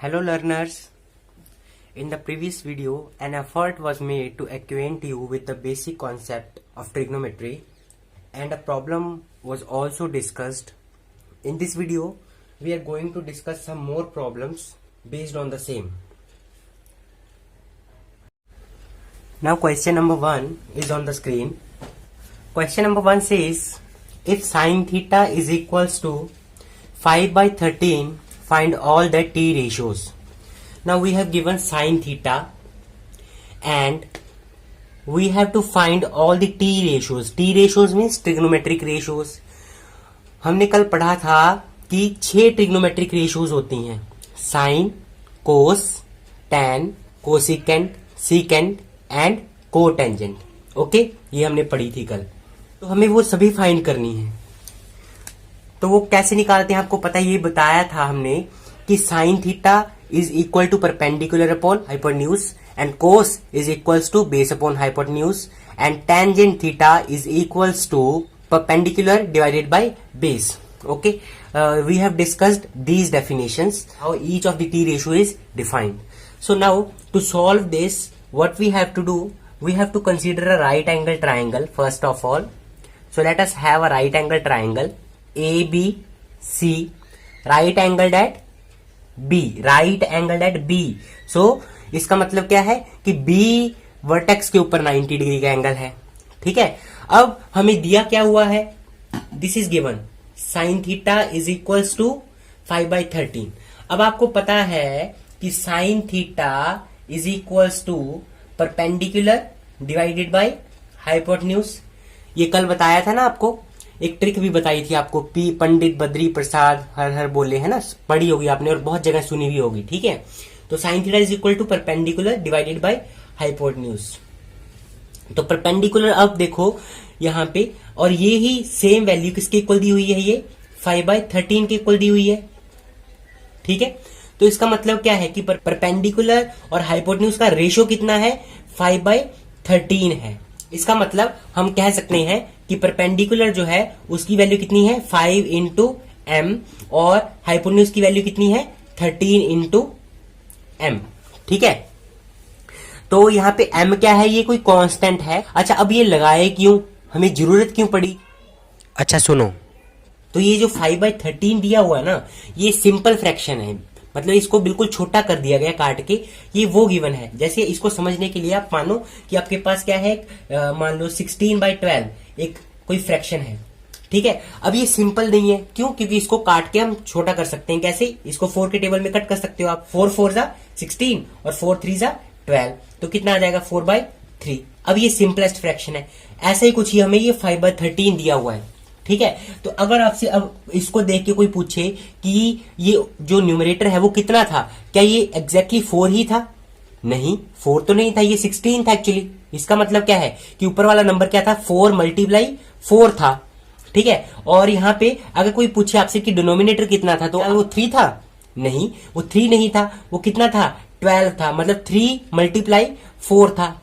Hello learners, in the previous video an effort was made to acquaint you with the basic concept of trigonometry and a problem was also discussed. In this video we are going to discuss some more problems based on the same. Now question number 1 is on the screen. Question number 1 says if sin theta is equals to 5/13 find all the t ratios. Now we have given sin theta and we have to find all the t ratios. T ratios means trigonometric ratios. हमने कल पढ़ा था कि 6 trigonometric ratios होती हैं, sine, cos, tan, cosecant, secant and cotangent. Okay, ये हमने पढ़ी थी कल. तो हमें वो सभी फाइंड करनी है. तो वो कैसे निकालते हैं आपको पता है, ये बताया था हमने कि sine theta is equal to perpendicular upon hypotenuse and cos is equals to base upon hypotenuse and tangent theta is equals to perpendicular divided by base. Okay, we have discussed these definitions, how each of the t ratio is defined. So now to solve this, what we have to do, we have to consider a right angle triangle first of all. So let us have a right angle triangle ABC, right angled at B, right angled at B. So इसका मतलब क्या है कि B vertex के ऊपर 90 degree का angle है. ठीक है, अब हमें दिया क्या हुआ है, this is given sine theta is equals to 5/13. अब आपको पता है कि sine theta is equals to perpendicular divided by hypotenuse. ये कल बताया था ना आपको, एक ट्रिक भी बताई थी आपको, पी पंडित बद्री प्रसाद हर हर बोले, है ना, पढ़ी होगी आपने और बहुत जगह सुनी भी होगी. ठीक है, तो sine theta is equal to perpendicular divided by hypotenuse. तो परपेंडिकुलर अब देखो यहां पे, और ये ही सेम वैल्यू किसके इक्वल दी हुई है, ये 5/13 के इक्वल दी हुई है. ठीक है, तो इसका मतलब क्या है कि परपेंडिकुलर और हाइपोटेन्यूज का रेशियो कितना है, 5/13 है. इसका मतलब हम कह सकते हैं कि परपेंडिकुलर जो है उसकी वैल्यू कितनी है, 5 इंटू एम, और हाइपोटेन्यूज की वैल्यू कितनी है, 13 इंटू एम. ठीक है, तो यहाँ पे m क्या है, ये कोई कांस्टेंट है. अच्छा, अब ये लगाए क्यों, हमें जरूरत क्यों पड़ी. अच्छा सुनो, तो ये जो 5/13 दिया हुआ है ना, ये सिंपल फ्रैक्शन है, मतलब इसको बिल्कुल छोटा कर दिया गया काट के. ये वो गिवन है, जैसे इसको समझने के लिए आप मानो कि आपके पास क्या है, मान लो 16/12 एक कोई फ्रैक्शन है. ठीक है, अब ये सिंपल नहीं है, क्यों, क्योंकि इसको काट के हम छोटा कर सकते हैं. कैसे, इसको 4 के टेबल में कट कर सकते हो आप. 4 4 जा 16 और 4 3 जा 12, तो कितना आ जाएगा, 4/3. अब ये सिंपलेस्ट फ्रैक्शन है. ऐसा ही कुछ ही हमें ये 5/13 दिया हुआ है. ठीक है, तो अगर आपसे अब इसको देख के कोई पूछे कि ये जो न्यूमरेटर है वो कितना था, क्या ये एग्जैक्टली 4 ही था, नहीं 4 तो नहीं था, ये 16 था एक्चुअली. इसका मतलब क्या है कि ऊपर वाला नंबर क्या था, 4 × 4 था. ठीक है, और यहाँ पे अगर कोई पूछे आपसे कि डिनोमिनेटर कितना था, तो वो 3 था, नहीं वो 3 नहीं था, वो कितना था, 12 था, मतलब 3 × 4 था.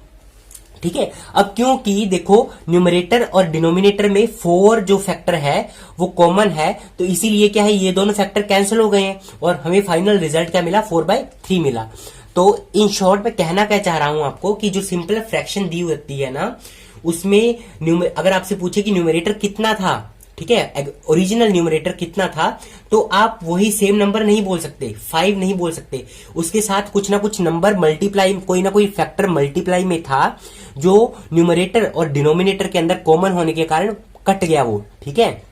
ठीक है, अब क्योंकि देखो न्यूमरेटर और डिनोमिनेटर में 4 जो फैक्टर है वो कॉमन है, तो इसीलिए क्या है, ये दोनों फैक्टर कैंसिल हो गए हैं और हमें फाइनल रिजल्ट क्या मिला, 4/3 मिला. तो इन शॉर्ट में कहना क्या चाह रहा हूं आपको कि जो सिंपल फ्रैक्शन दी होती है ना, उसमें अगर आपसे पूछे कि न्यूमरेटर कितना था, ठीक है, ओरिजिनल न्यूमरेटर कितना था, तो आप वही सेम नंबर नहीं बोल सकते, 5 नहीं बोल सकते, उसके साथ कुछ ना कुछ नंबर मल्टीप्लाई, कोई ना कोई फैक्टर मल्टीप्लाई में था जो न्यूमरेटर और डिनोमिनेटर के अंदर कॉमन होने के कारण कट गया वो. ठीक है,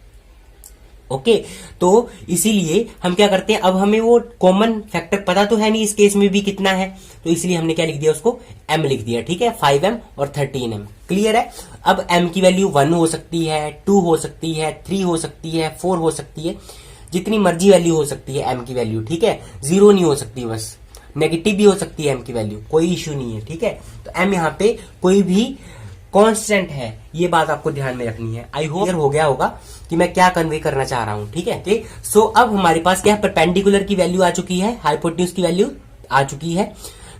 ओके, तो इसीलिए हम क्या करते हैं, अब हमें वो कॉमन फैक्टर पता तो है नहीं इस केस में भी कितना है, तो इसलिए हमने क्या लिख दिया, उसको m लिख दिया. ठीक है, 5m और 13m. क्लियर है. अब m की वैल्यू 1 हो सकती है, 2 हो सकती है, 3 हो सकती है, 4 हो सकती है, जितनी मर्जी वैल्यू हो सकती है m की वैल्यू. ठीक है, 0 नहीं हो सकती, बस नेगेटिव भी हो सकती है m की वैल्यू, कोई इश्यू नहीं है. ठीक है, तो m यहाँ पे कोई भी कांस्टेंट है, ये बात आपको ध्यान में रखनी है. आई होप हो गया होगा कि मैं क्या कन्वे करना चाह रहा हूं. ठीक है, सो अब हमारे पास क्या है, परपेंडिकुलर की वैल्यू आ चुकी है, हाइपोटेन्यूज की वैल्यू आ चुकी है.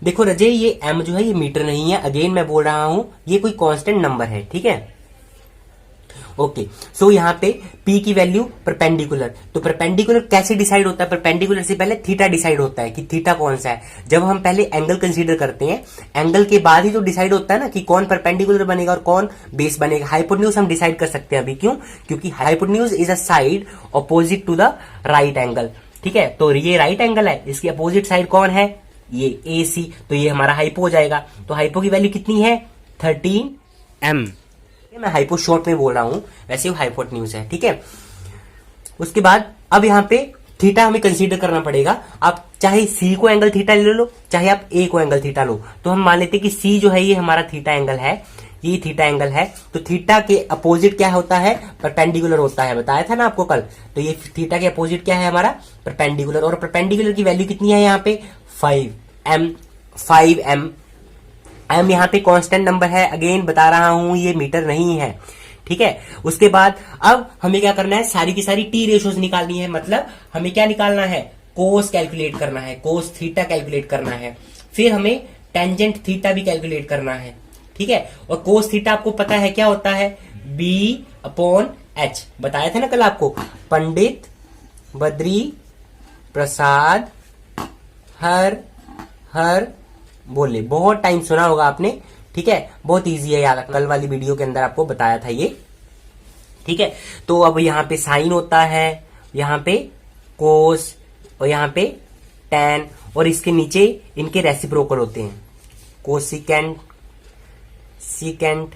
देखो रजे, ये m जो है ये मीटर नहीं है, अगेन मैं बोल रहा हूं, ये कोई कांस्टेंट नंबर है. ठीक है, ओके, सो यहाँ पे P की वैल्यू परपेंडिकुलर, तो परपेंडिकुलर कैसे डिसाइड होता है? परपेंडिकुलर से पहले थीटा डिसाइड होता है कि थीटा कौन सा है। जब हम पहले एंगल कंसीडर करते हैं, एंगल के बाद ही तो डिसाइड होता है ना कि कौन परपेंडिकुलर बनेगा और कौन बेस बनेगा। हाइपोटेन्यूज हम डिसाइड कर सकते हैं अभी, क्यों? क्योंकि hypotenuse is a side opposite to the right angle, ठीक है। तो ये राइट एंगल है, इसकी अपोजिट साइड कौन है? ये AC, तो ये हमारा हाइपो हो जाएगा। तो हाइपो की वैल्यू कितनी है? 13m। मैं हाइपो शॉर्ट में बोल रहा हूं, वैसे वो हाइपोटेन्यूज है, ठीक है। उसके बाद अब यहाँ पे थीटा हमें कंसीडर करना पड़ेगा। आप चाहे C को एंगल थीटा ले लो, चाहे आप A को एंगल थीटा लो। तो हम मान लेते हैं कि C जो है ये हमारा थीटा एंगल है, ये थीटा एंगल है। तो थीटा के अपोजिट क्या होता है? परपेंडिकुलर होता है, बताया था ना आपको कल। तो ये थीटा के अपोजिट क्या है हमारा? परपेंडिकुलर। और परपेंडिकुलर की वैल्यू कितनी है यहाँ पे? 5m। m यहाँ पे कांस्टेंट नंबर है, अगेन बता रहा हूं, ये मीटर नहीं है, ठीक है। उसके बाद अब हमें क्या करना है? सारी की सारी टी रेशोज निकालनी है। मतलब हमें क्या निकालना है? कोस कैलकुलेट करना है, कोस थीटा कैलकुलेट करना है। फिर हमें टेंजेंट थीटा भी कैलकुलेट करना है, ठीक है। और कोस थीटा आपको पता है क्या होता है? B/H, बताया था ना कल आपको। पंडित बद्री प्रसाद हर बोले, बहुत टाइम सुना होगा आपने, ठीक है। बहुत इजी है यार, कल वाली वीडियो के अंदर आपको बताया था ये, ठीक है। तो अब यहाँ पे साइन होता है, यहाँ पे कोस और यहाँ पे टैन, और इसके नीचे इनके रेसिप्रोकल होते हैं, कोसिकेंट, सीकेंट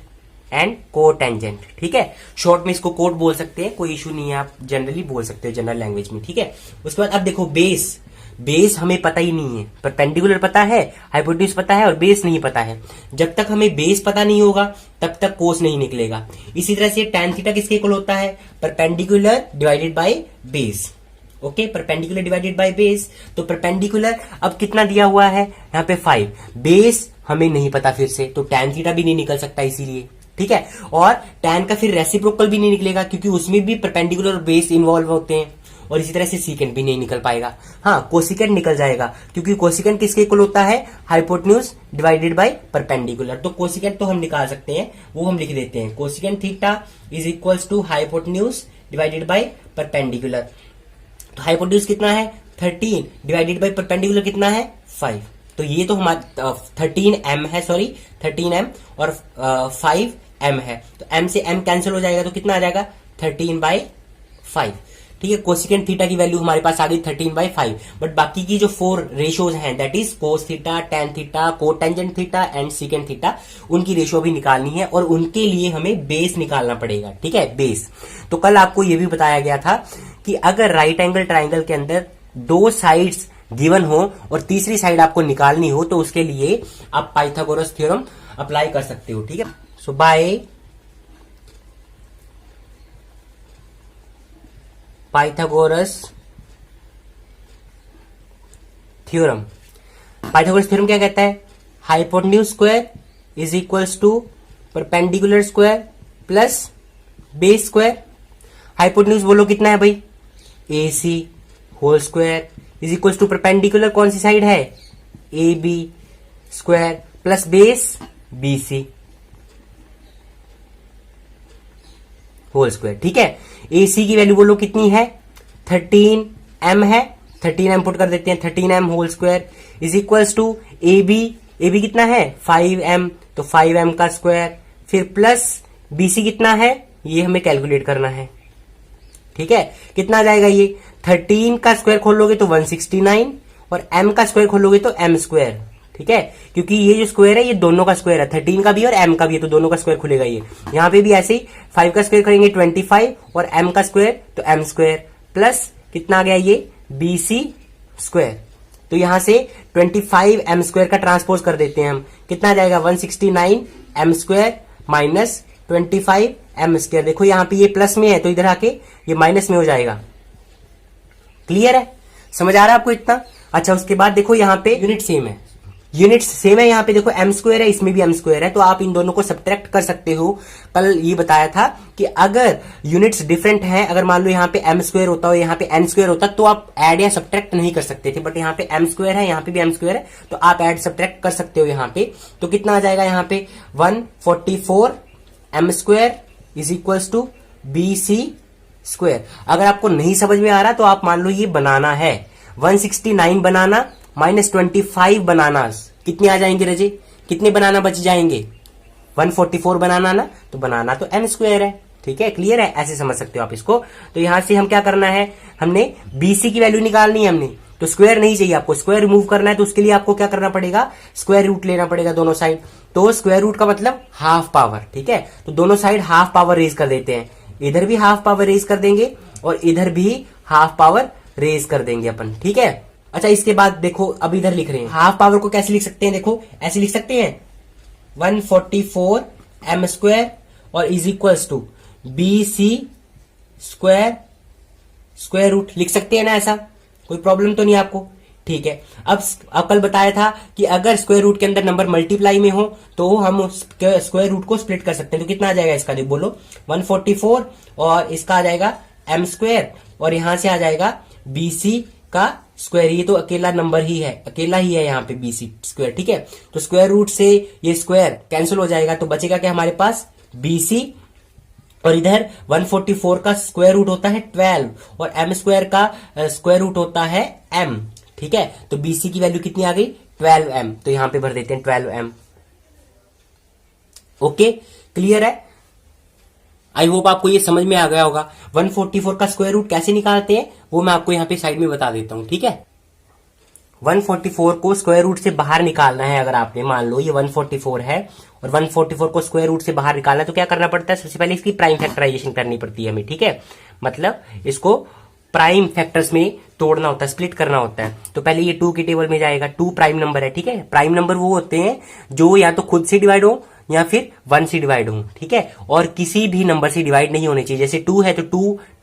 एंड कोटेंजेंट, ठीक है। शॉर्ट में इसको कोट बोल सकते हैं, कोई इशू नहीं है, आप जनरली बोल सकते हो जनरल लैंग्वेज में, ठीक है। उसके बाद अब देखो बेस हमें पता ही नहीं है। परपेंडिकुलर पता है, हाइपोटेन्यूज पता है और बेस नहीं पता है। जब तक हमें बेस पता नहीं होगा तब तक कोस नहीं निकलेगा। इसी तरह से टैन थीटा किसके इक्वल होता है? Perpendicular divided by base, okay. Perpendicular divided by base, तो परपेंडिकुलर अब कितना दिया हुआ है यहाँ पे? 5। बेस हमें नहीं पता फिर से, तो टैन थीटा भी नहीं निकल सकता इसीलिए, ठीक है। और टैन का फिर रेसिप्रोकल भी नहीं निकलेगा, क्योंकि उसमें भी परपेंडिकुलर और बेस इन्वॉल्व होते हैं। और इसी तरह से सीकेंट भी नहीं निकल पाएगा। हाँ, कोसिकेंट निकल जाएगा, क्योंकि कोसिकेंट किसके इक्वल होता है? Hypotenuse divided by perpendicular. तो कोसिकेंट तो हम निकाल सकते हैं, वो हम लिख देते हैं, cosecant theta is equals to hypotenuse divided by perpendicular. तो हाइपोटेन्यूज कितना है? 13 डिवाइडेड बाय परपेंडिकुलर कितना है? 5। तो ये तो हमारा 13m है, सॉरी 13m, और 5m है। तो m से m कैंसिल हो जाएगा, तो कितना आ जाएगा? 13/5, ठीक है। कोसिकेंट थीटा की वैल्यू हमारे पास आ गई 13/5। बट बाकी की जो 4 रेशियोज हैं, that is cos theta, tan theta, cotangent theta and secant theta, उनकी रेशियो भी निकालनी है, और उनके लिए हमें बेस निकालना पड़ेगा, ठीक है, बेस। तो कल आपको यह भी बताया गया था कि अगर राइट एंगल ट्राइंगल के अंदर 2 साइड्स गिवन हो और तीसरी साइड आपको निकालनी हो, तो उसके लिए आप पाइथागोरस थ्योरम अप्लाई कर सकते हो, ठीक है। So by Pythagoras theorem, Pythagoras theorem क्या कहता है? Hypotenuse square is equals to perpendicular square plus base square. Hypotenuse बोलो कितना है भाई? AC whole square is equals to perpendicular कौन सी साइड है? AB square plus base BC whole square, ठीक है। AC की वैल्यू बोलो कितनी है? 13m है, 13m पुट कर देते हैं, 13m whole square is equals to AB कितना है? 5m, तो 5m का स्क्वायर, फिर प्लस BC कितना है? ये हमें कैलकुलेट करना है, ठीक है। कितना आ जाएगा ये? 13 का स्क्वायर खोलोगे तो 169, और m का स्क्वायर खोलोगे तो m स्क्वायर, ठीक है। क्योंकि ये जो स्क्वायर है ये दोनों का स्क्वायर है, 13 का भी और m का भी है, तो दोनों का स्क्वायर खुलेगा ये। यहाँ पे भी ऐसे ही 5 का स्क्वायर करेंगे 25, और m का स्क्वायर तो m स्क्वायर, प्लस कितना आ गया ये? BC square. तो यहां से 25m स्क्वायर का ट्रांसपोज कर देते हैं हम, कितना आ जाएगा? 169m square minus 25m square. देखो यहाँ पे ये प्लस में है, तो इधर आके ये माइनस में हो जाएगा। क्लियर है? समझ आ रहा है आपको इतना? अच्छा, उसके बाद देखो यहाँ पे यूनिट सेम है, यूनिट्स सेम है। यहाँ पे देखो m स्क्वायर है, इसमें भी m स्क्वायर है, तो आप इन दोनों को सब्ट्रैक्ट कर सकते हो। कल ये बताया था कि अगर यूनिट्स डिफरेंट हैं, अगर मान लो यहाँ पे m स्क्वायर होता हो, यहाँ पे n स्क्वायर होता, तो आप ऐड या सब्ट्रैक्ट नहीं कर सकते थे। बट यहाँ पे m स्क्वायर है, यहाँ पे भी m स्क्वायर है, तो आप ऐड सब्ट्रैक्ट कर सकते हो यहाँ पे। तो कितना आ जाएगा यहाँ पे? 144m square is equals to B C square. अगर आपको नहीं समझ में आ रहा तो आप मान लो ये बनाना है 169 बनाना माइनस 25 बनाना कितने आ जाएंगे रजे, कितने बनाना बच जाएंगे, 144 बनाना ना, तो बनाना तो n स्क्वायर है। ठीक है, क्लियर है, ऐसे समझ सकते हो आप इसको। तो यहां से हम क्या करना है, हमने BC की वैल्यू निकालनी है हमने, तो स्क्वायर नहीं चाहिए आपको, स्क्वायर रिमूव करना है तो उसके लिए आपको क्या करना पड़ेगा, स्क्वायर रूट लेना पड़ेगा दोनों साइड। तो स्क्वायर रूट का मतलब हाफ पावर। ठीक है, तो दोनों साइड हाफ पावर रेज कर देते हैं, इधर भी हाफ पावर रेज कर देंगे और इधर भी हाफ पावर रेज कर देंगे अपन। ठीक है, अच्छा इसके बाद देखो अब इधर लिख रहे हैं हाफ पावर को कैसे लिख सकते हैं, देखो ऐसे लिख सकते हैं 144 m स्क्वायर और is equals to BC square square root लिख सकते हैं ना, ऐसा कोई प्रॉब्लम तो नहीं आपको। ठीक है, अब कल बताया था कि अगर स्क्वायर रूट के अंदर नंबर मल्टीप्लाई में हो तो हम स्क्वायर रूट को स्प्लिट कर सकते हैं। तो कितना आ जाएगा इसका, देखो बोलो 144 और इसका आ जाएगा m स्क्वायर और यहां से आ जाएगा BC का स्क्वायर, ये तो अकेला नंबर ही है, अकेला ही है यहाँ पे BC स्क्वायर। ठीक है, तो स्क्वायर रूट से ये स्क्वायर कैंसिल हो जाएगा, तो बचेगा क्या हमारे पास BC और इधर 144 का स्क्वायर रूट होता है 12 और m स्क्वायर का स्क्वायर रूट होता है m। ठीक है, तो BC की वैल्यू कितनी आ गई 12m, तो यहां पे भर देते हैं 12m। ओके, क्लियर है, आई होप आपको ये समझ में आ गया होगा। 144 का स्क्वायर रूट कैसे निकालते हैं वो मैं आपको यहाँ पे साइड में बता देता हूँ। ठीक है, 144 को स्क्वायर रूट से बाहर निकालना है, अगर आपने मान लो ये 144 है और 144 को स्क्वायर रूट से बाहर निकालना है तो क्या करना पड़ता है, सबसे पहले इसकी प्राइम फैक्टराइजेशन करनी पड़ती है हमें। ठीक है, मतलब इसको प्राइम फैक्टर्स में तोड़ना होता है, स्प्लिट करना होता है। तो पहले ये 2 के टेबल में जाएगा, 2 प्राइम नंबर है। ठीक है, प्राइम नंबर वो होते हैं जो या तो खुद से डिवाइड हो या फिर 1 से डिवाइड हो। ठीक है, और किसी भी नंबर से डिवाइड नहीं होने चाहिए, जैसे 2 है तो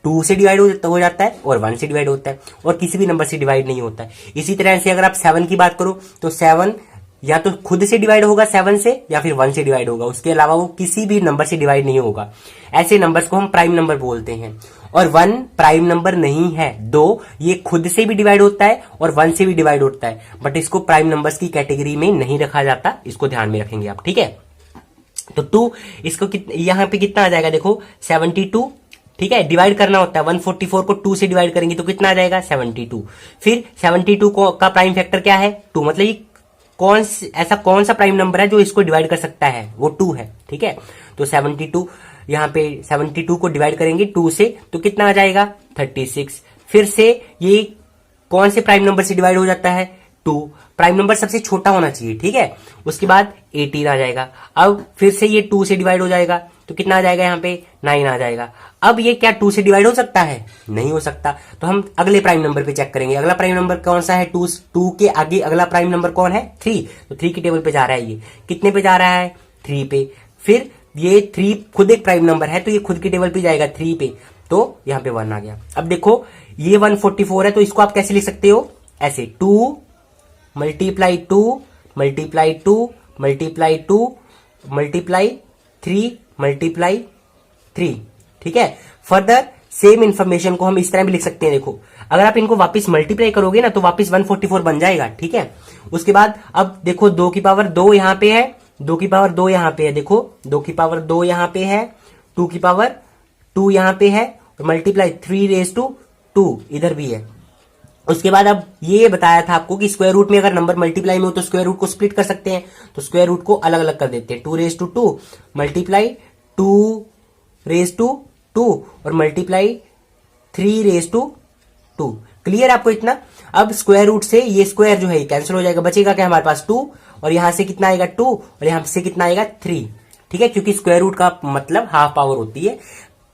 2 से डिवाइड हो जाता है और 1 से डिवाइड होता है, और किसी भी नंबर से डिवाइड नहीं होता है। इसी तरह से अगर आप 7 की बात करो तो 7 या तो खुद से डिवाइड होगा 7 से या फिर 1 से डिवाइड होगा, उसके अलावा वो किसी भी नंबर से डिवाइड नहीं होगा। ऐसे नंबर्स को हम प्राइम नंबर बोलते हैं। और 1 प्राइम नंबर नहीं है, 2 ये खुद से भी डिवाइड होता है और 1 से भी डिवाइड होता है, बट इसको प्राइम नंबर्स की कैटेगरी में नहीं रखा जाता, इसको ध्यान में रखेंगे आप। ठीक है, तो 2 इसको यहां पे कितना आ जाएगा, देखो 72। ठीक है, डिवाइड करना होता है, 144 को 2 से डिवाइड करेंगे तो कितना आ जाएगा 72। फिर 72 का प्राइम फैक्टर क्या है 2, मतलब ये ऐसा कौन सा प्राइम नंबर है जो इसको डिवाइड कर सकता है, वो 2 है। ठीक है, तो 72 यहां पे 72 को डिवाइड करेंगे 2 से तो कितना आ जाएगा 36। फिर से ये कौन से प्राइम नंबर से डिवाइड हो जाता है 2, प्राइम नंबर सबसे छोटा होना चाहिए। ठीक है, उसके बाद 18 आ जाएगा। अब फिर से ये 2 से डिवाइड हो जाएगा तो कितना आ जाएगा यहाँ पे 9 आ जाएगा। अब ये क्या 2 से डिवाइड हो सकता है, नहीं हो सकता, तो हम अगले प्राइम नंबर पे चेक करेंगे। अगला प्राइम नंबर कौन सा है 2 के आगे अगला प्राइम नंबर कौन है 3, तो 3 की टेबल पे जा रहा है, ये कितने पे जा रहा है 3 पे। फिर ये 3 खुद एक प्राइम नंबर है तो ये खुद की टेबल पे जाएगा 3 पे, तो यहाँ पे 1 आ गया। अब देखो ये 144 है तो इसको आप कैसे लिख सकते हो, ऐसे 2 multiply 2 multiply 2 multiply 2 multiply 3 multiply 3। ठीक है, फर्दर सेम इंफॉर्मेशन को हम इस तरह भी लिख सकते हैं। देखो अगर आप इनको वापस मल्टीप्लाई करोगे ना तो वापस 144 बन जाएगा। ठीक है, उसके बाद अब देखो 2 की पावर 2 यहां पे है, 2 की पावर 2 यहां पे है, देखो 2 की पावर 2 यहां पे है, 2 की पावर 2 यहां पे है और मल्टीप्लाई 3 रेज टू 2 इधर भी है। उसके बाद अब ये बताया था आपको कि स्क्वायर रूट में अगर नंबर मल्टीप्लाई में हो तो स्क्वायर रूट को स्प्लिट कर सकते हैं, तो स्क्वायर रूट को अलग अलग कर देते हैं। 2 raise to 2 multiply 2 raise to 2 और मल्टीप्लाई 3 रेज टू 2। क्लियर आपको इतना। अब स्क्वायर रूट से ये स्क्वायर जो है कैंसिल हो जाएगा, बचेगा क्या हमारे पास 2 और यहां से कितना आएगा 2 और यहां से कितना आएगा 3। ठीक है, क्योंकि स्क्वायर रूट का मतलब हाफ पावर होती है,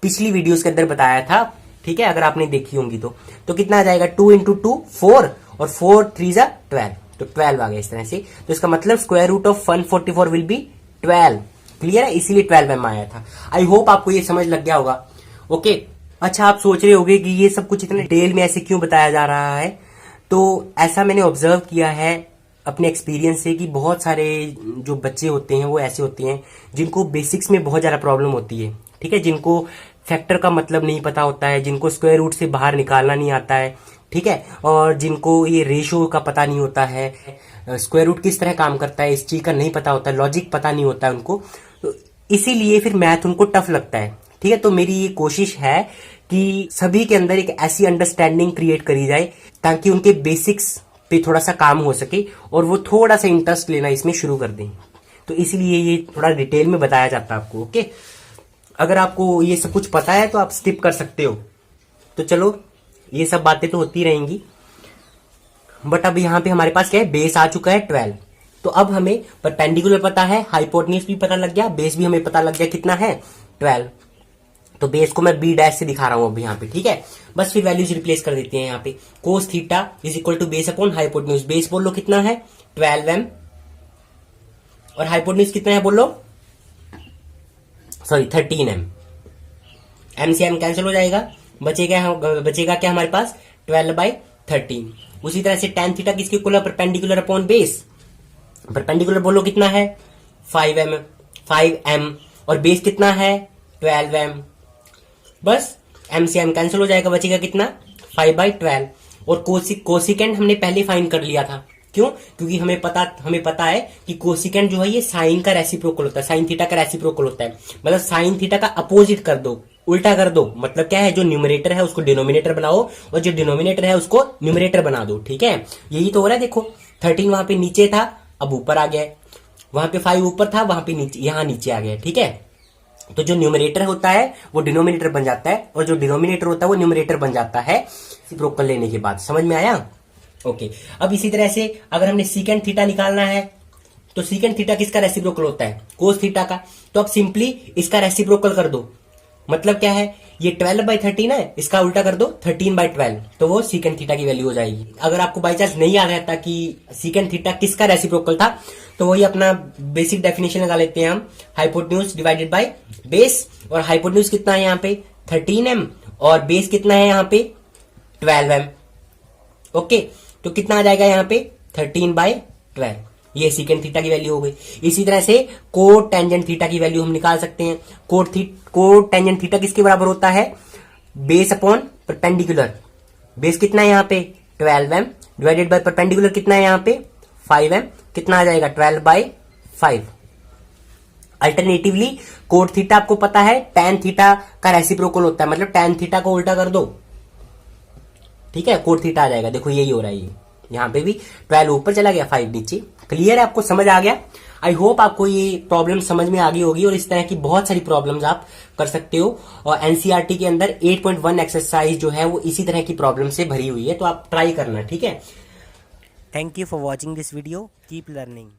पिछली वीडियोस के अंदर बताया था। ठीक है, अगर आपने देखी होंगी तो कितना आ जाएगा 2 इंटू 2 4 और 4 3 जा 12, तो 12 आ गया इस तरह से। तो इसका मतलब square root of 144 will be 12। Clear है, इसीलिए 12 में आया था। आई होप आपको ये समझ लग गया होगा। ओके, अच्छा आप सोच रहे होंगे कि ये सब कुछ इतने डिटेल में ऐसे क्यों बताया जा रहा है, तो ऐसा मैंने ऑब्जर्व किया है अपने एक्सपीरियंस से कि बहुत सारे जो बच्चे होते हैं वो ऐसे होते हैं जिनको बेसिक्स में बहुत ज्यादा प्रॉब्लम होती है। ठीक है, जिनको फैक्टर का मतलब नहीं पता होता है, जिनको स्क्वायर रूट से बाहर निकालना नहीं आता है। ठीक है, और जिनको ये रेशियो का पता नहीं होता है, स्क्वायर रूट किस तरह काम करता है इस चीज का नहीं पता होता है, लॉजिक पता नहीं होता है उनको, तो इसीलिए फिर मैथ उनको टफ लगता है। ठीक है, तो मेरी ये कोशिश है कि सभी के अंदर एक ऐसी अंडरस्टैंडिंग क्रिएट करी जाए ताकि उनके बेसिक्स पे थोड़ा सा काम हो सके और वो थोड़ा सा इंटरेस्ट लेना इसमें शुरू कर दें। तो इसलिए ये थोड़ा डिटेल में बताया जाता है आपको। ओके, अगर आपको ये सब कुछ पता है तो आप स्किप कर सकते हो। तो चलो, ये सब बातें तो होती रहेंगी, बट अब यहाँ पे हमारे पास क्या है, बेस आ चुका है 12। तो अब हमें परपेंडिकुलर पता है, हाइपोटेन्यूज भी पता लग गया, बेस भी हमें पता लग गया कितना है 12। तो बेस को मैं बी डैश से दिखा रहा हूं अब यहाँ पे, ठीक है। बस फिर वैल्यूज रिप्लेस कर देते हैं यहाँ पे। Cos theta is equal to base upon hypotenuse. Base बोल लो कितना है 12m, और हाइपोटेन्यूज कितना है बोल लो, सॉरी 13m। m से m कैंसिल हो जाएगा, बचेगा क्या हमारे पास 12/13। उसी तरह से tan थीटा किसके इक्वल है, परपेंडिकुलर अपॉन बेस। परपेंडिकुलर बोलो कितना है 5m, और बेस कितना है 12m। बस m से m कैंसिल हो जाएगा, बचेगा कितना 5/12। और कोसिकेंट हमने पहले फाइंड कर लिया था। क्यों? क्योंकि हमें पता है कि कोसिकेंट जो है ये साइन का रेसिप्रोकल होता है, साइन थीटा का रेसिप्रोकल होता है। मतलब साइन थीटा का अपोजिट कर दो, उल्टा कर दो। मतलब क्या है, जो न्यूमरेटर है उसको डिनोमिनेटर बनाओ और जो डिनोमिनेटर है उसको न्यूमरेटर बना दो, ठीक है। यही तो हो रहा है। देखो 13 वहां पे नीचे था, अब ऊपर आ गया है। वहां पे 5 ऊपर था, वहां पे नीचे, यहां नीचे आ गया, ठीक है। तो जो न्यूमरेटर होता है वो डिनोमिनेटर बन जाता है, और जो डिनोमिनेटर होता है वो न्यूमरेटर बन जाता है रेसिप्रोकल लेने के बाद। समझ में आया? ओके। अब इसी तरह से अगर हमने सीकेंट थीटा निकालना है तो सीकेंट थीटा किसका रेसिप्रोकल होता है, कोस थीटा का। तो अब सिंपली इसका रेसिप्रोकल कर दो। मतलब क्या है, ये 12/13 है, इसका उल्टा कर दो 13/12, तो वो सीकेंट थीटा की वैल्यू हो जाएगी। अगर आपको बाई चांस नहीं याद रहता कि सीकेंट थीटा किसका रेसिप्रोकल था, तो वही अपना बेसिक डेफिनेशन लगा लेते हैं हम, हाइपोटेन्यूज डिवाइडेड बाय बेस। और हाइपोटेन्यूज कितना है यहाँ पे 13m, और बेस कितना है यहाँ पे 12m। ओके, तो कितना आ जाएगा यहाँ पे 13/12। ये सीकेंट थीटा की वैल्यू हो गई। इसी तरह से कोट टेंजेंट थीटा की वैल्यू हम निकाल सकते हैं। कोट टेंजेंट थीटा किसके बराबर होता है, बेस अपॉन परपेंडिकुलर। बेस कितना है यहाँ पे 12m, डिवाइडेड बाय परपेंडिकुलर कितना है यहाँ पे 5m, कितना आ जाएगा 12/5। अल्टरनेटिवली कोट थीटा आपको पता है tan थीटा का रेसिप्रोकल होता है, मतलब tan थीटा को उल्टा कर दो, ठीक है, कोट थीटा आ जाएगा। देखो यही हो रहा है, ये यहाँ पे भी 12 ऊपर चला गया 5 नीचे। क्लियर है, आपको समझ आ गया? आई होप आपको ये प्रॉब्लम समझ में आ गई होगी, और इस तरह की बहुत सारी प्रॉब्लम्स आप कर सकते हो। और एनसीईआरटी के अंदर 8.1 एक्सरसाइज जो है वो इसी तरह की प्रॉब्लम से भरी हुई है, तो आप ट्राई करना, ठीक है। Thank you for watching this video, keep learning.